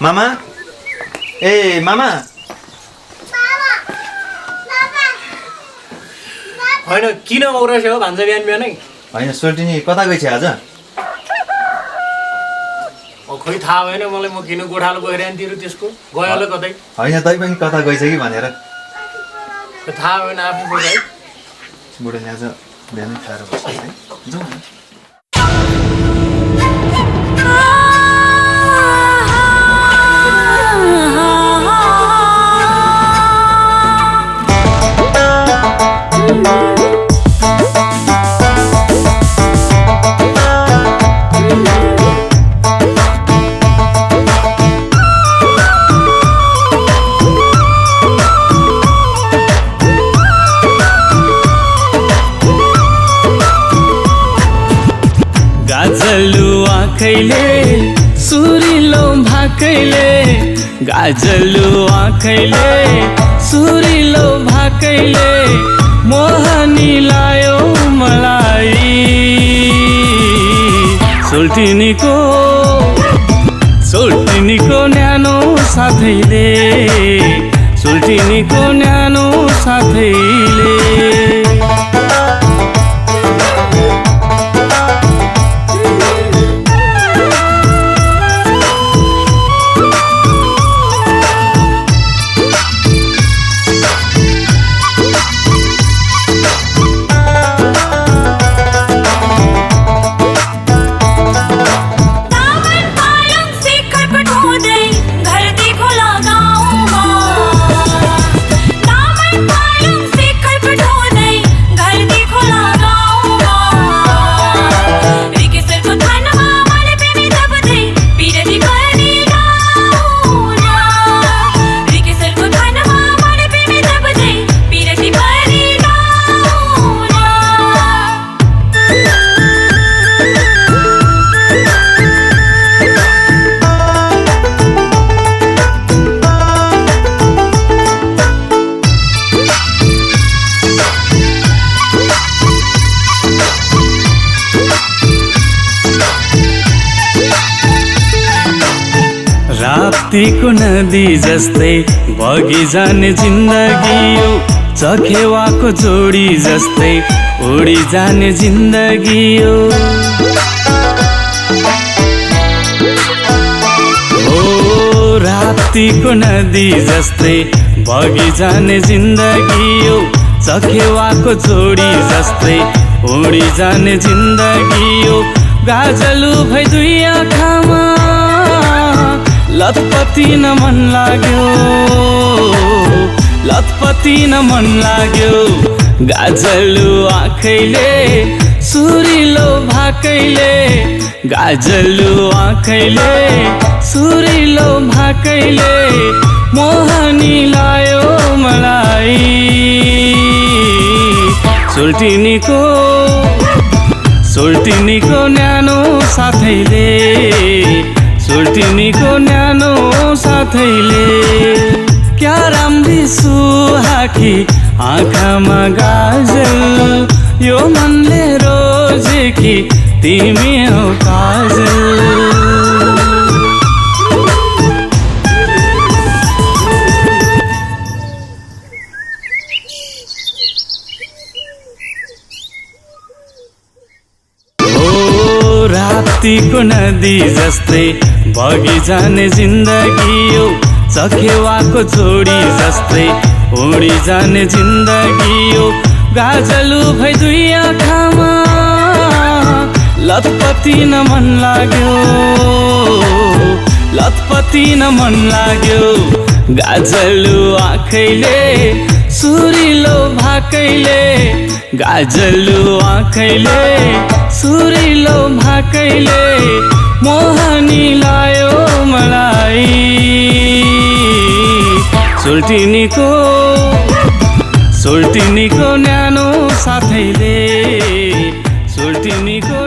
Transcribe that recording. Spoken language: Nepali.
मामा ए मामा होइन किन औरासे हो भान्जा बिहान बिहानै होइन सोल्टिनी कता गएछ आज खोइ थाहा भएन मलाई म किन गोठालो बोकेर आन्तिर त्यसको गयो होला कतै होइन तै पनि कता गएछ कि भनेर थाहा भएन आफू बोकाइ बुढोले आज बिहानै खाएर बस्छ है जाउँ न सुरिलो भाकैले गाजलु आँखैले सुरिलो भाकैले मोहनी लायो मलाई सोल्टिनीको न्यानो साथैले सोल्टिनीको न्यानो साथैले राप्तीको नदी जस्तै बगी जाने जिन्दगी यो चखेवाको जोडी जस्तै उडी जाने जिन्दगी यो ओ राप्तीको नदी जस्तै बगी जाने जिन्दगी यो चखेवाको जोडी जस्तै उडी जाने जिन्दगी यो गाजलु भई दुई आँखामा लतपति न मन लाग्यो लतपति न मन लाग्यो गाजलु आँखैले सुरिलो भाकैले गाजलु आँखैले सुरिलो भाकैले मोहनी लायो मलाई सोल्टिनीको न्यानो साथैले सोल्टिनीको न्यानो साथैले क्या राम्री सुहाकी आँखामा गाजल यो मनले रोजे कि तिमी हो काजल राप्तीको नदी जस्तै बगी जाने जिन्दगी यो चखेवाको जोडी जस्तै उडी जाने जिन्दगी यो गाजलु भई दुई आँखामा लतपति न मन लाग्यो लतपति न मन लाग्यो गाजलु आँखैले सुरिलो भाकैले गाजलु आँखैले सुरिलो भाकैले मोहनी लायो मलाई सोल्टिनीको न्यानो साथैले सोल्टिनीको